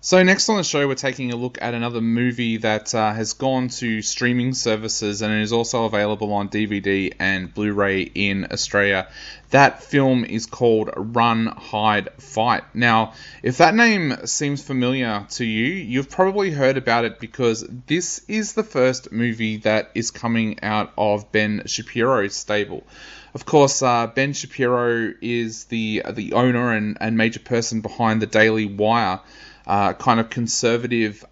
So next on the show, we're taking a look at another movie that has gone to streaming services and is also available on DVD and Blu-ray in Australia. That film is called Run, Hide, Fight. Now, if that name seems familiar to you, you've probably heard about it because this is the first movie that is coming out of Ben Shapiro's stable. Of course, Ben Shapiro is the owner and major person behind the Daily Wire, kind of conservative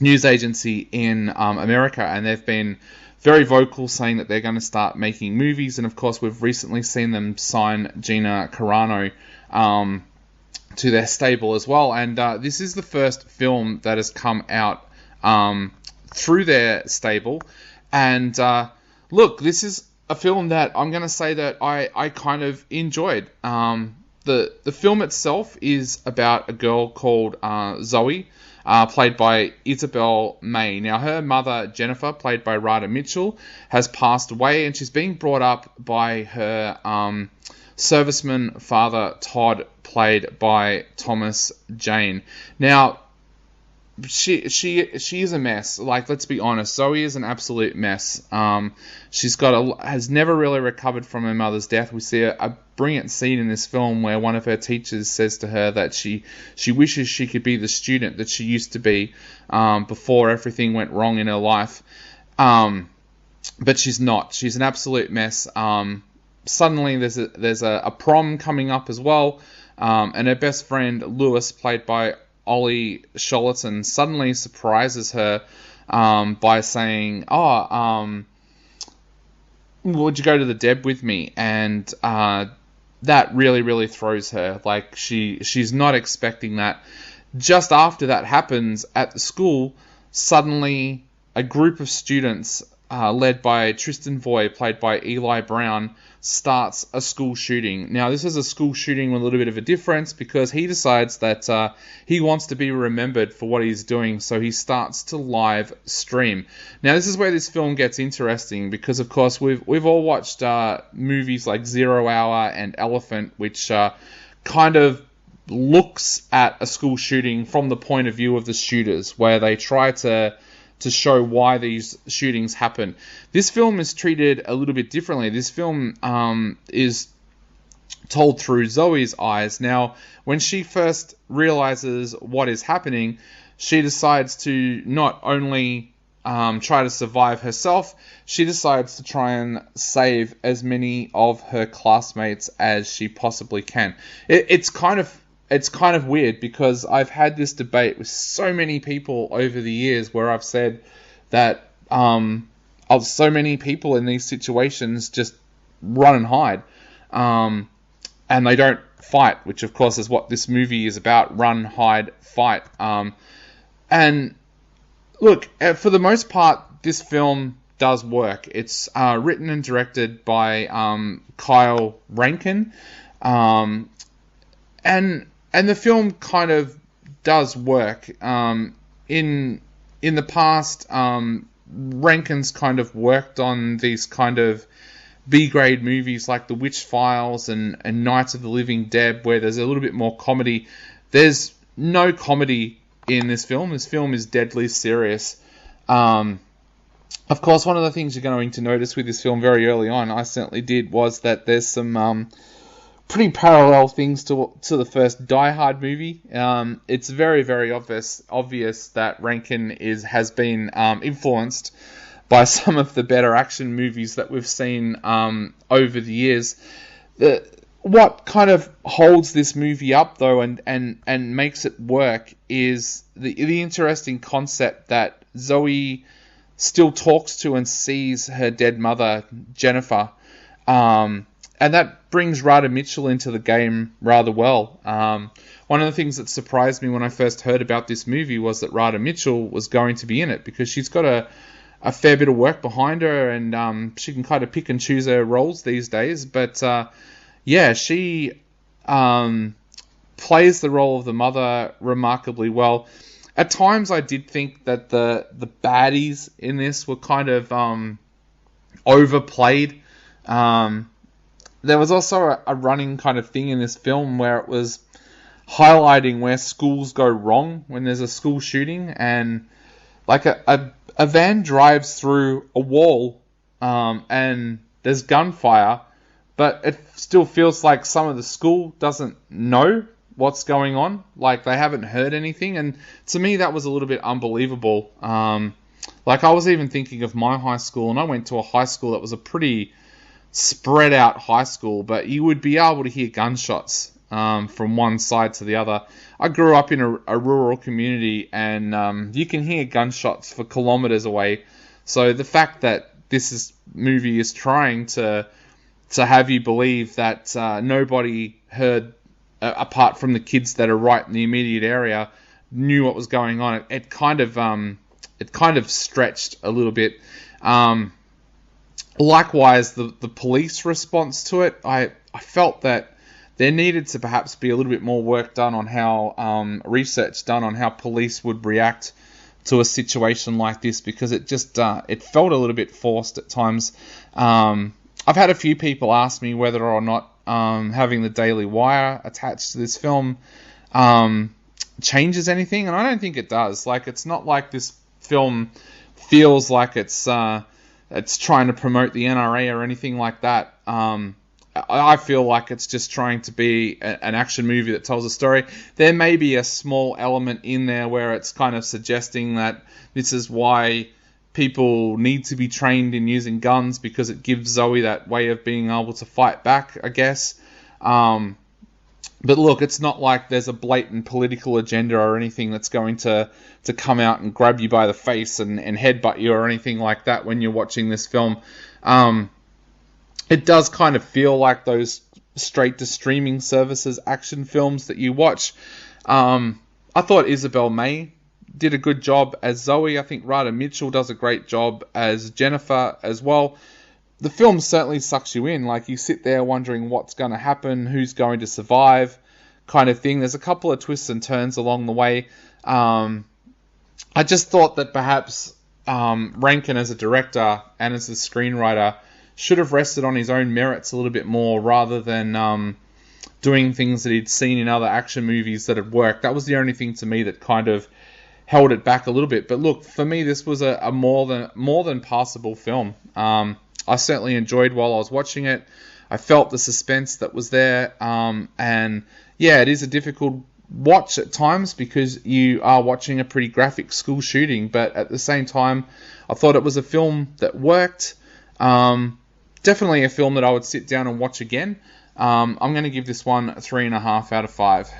news agency in America, and they've been very vocal saying that they're going to start making movies. And of course, we've recently seen them sign Gina Carano to their stable as well. And this is the first film that has come out through their stable. And look, this is a film that I'm going to say that I kind of enjoyed. The film itself is about a girl called Zoe, played by Isabel May. Now, her mother, Jennifer, played by Radha Mitchell, has passed away, and she's being brought up by her serviceman father, Todd, played by Thomas Jane. Now, she is a mess. Like, let's be honest, Zoe is an absolute mess. Has never really recovered from her mother's death. We see a brilliant scene in this film where one of her teachers says to her that she wishes she could be the student that she used to be before everything went wrong in her life. But she's not. She's an absolute mess. Suddenly there's a prom coming up as well, and her best friend Lewis, played by Ollie Sholaton, suddenly surprises her by saying, would you go to the Deb with me? And that really, really throws her. Like, she's not expecting that. Just after that happens at the school, suddenly a group of students, led by Tristan Voy, played by Eli Brown, starts a school shooting. Now, this is a school shooting with a little bit of a difference because he decides that he wants to be remembered for what he's doing, so he starts to live stream. Now, this is where this film gets interesting because, of course, we've all watched movies like 0 Hour and Elephant, which kind of looks at a school shooting from the point of view of the shooters, where they try to show why these shootings happen. This film is treated a little bit differently. This film is told through Zoe's eyes. Now, when she first realizes what is happening, she decides to not only try to survive herself, she decides to try and save as many of her classmates as she possibly can. It's kind of weird because I've had this debate with so many people over the years where I've said that so many people in these situations just run and hide, and they don't fight, which of course is what this movie is about: run, hide, fight. And look, for the most part, this film does work. It's written and directed by Kyle Rankin, and the film kind of does work. In the past, Rankin's kind of worked on these kind of B-grade movies like The Witch Files and Nights of the Living Dead, where there's a little bit more comedy. There's no comedy in this film. This film is deadly serious. Of course, one of the things you're going to notice with this film very early on, I certainly did, was that there's some pretty parallel things to the first Die Hard movie. It's very, very obvious that Rankin has been influenced by some of the better action movies that we've seen over the years. What kind of holds this movie up, though, and makes it work is the interesting concept that Zoe still talks to and sees her dead mother, Jennifer. And that brings Radha Mitchell into the game rather well. One of the things that surprised me when I first heard about this movie was that Radha Mitchell was going to be in it, because she's got a fair bit of work behind her, and she can kind of pick and choose her roles these days. But she plays the role of the mother remarkably well. At times, I did think that the baddies in this were kind of overplayed. There was also a running kind of thing in this film where it was highlighting where schools go wrong when there's a school shooting, and like a van drives through a wall, and there's gunfire, but it still feels like some of the school doesn't know what's going on, like they haven't heard anything, and to me that was a little bit unbelievable. Like I was even thinking of my high school, and I went to a high school that was a pretty spread out high school, but you would be able to hear gunshots from one side to the other. I grew up in a rural community, and you can hear gunshots for kilometers away. So the fact that movie is trying to have you believe that nobody heard, apart from the kids that are right in the immediate area, knew what was going on. It kind of stretched a little bit. Likewise, the police response to it, I felt that there needed to perhaps be a little bit more work done on how research done on how police would react to a situation like this, because it just it felt a little bit forced at times. I've had a few people ask me whether or not having the Daily Wire attached to this film changes anything, and I don't think it does. Like, it's not like this film feels like it's trying to promote the NRA or anything like that. I feel like it's just trying to be an action movie that tells a story. There may be a small element in there where it's kind of suggesting that this is why people need to be trained in using guns, because it gives Zoe that way of being able to fight back, I guess. But look, it's not like there's a blatant political agenda or anything that's going to come out and grab you by the face and headbutt you or anything like that when you're watching this film. It does kind of feel like those straight to streaming services action films that you watch. I thought Isabel May did a good job as Zoe. I think Radha Mitchell does a great job as Jennifer as well. The film certainly sucks you in. Like, you sit there wondering what's going to happen, who's going to survive, kind of thing. There's a couple of twists and turns along the way. I just thought that perhaps Rankin as a director and as a screenwriter should have rested on his own merits a little bit more, rather than doing things that he'd seen in other action movies that had worked. That was the only thing to me that kind of held it back a little bit. But look, for me, this was a more than passable film. I certainly enjoyed while I was watching it. I felt the suspense that was there, and yeah, it is a difficult watch at times because you are watching a pretty graphic school shooting, but at the same time, I thought it was a film that worked. Definitely a film that I would sit down and watch again. I'm going to give this one a 3.5 out of 5.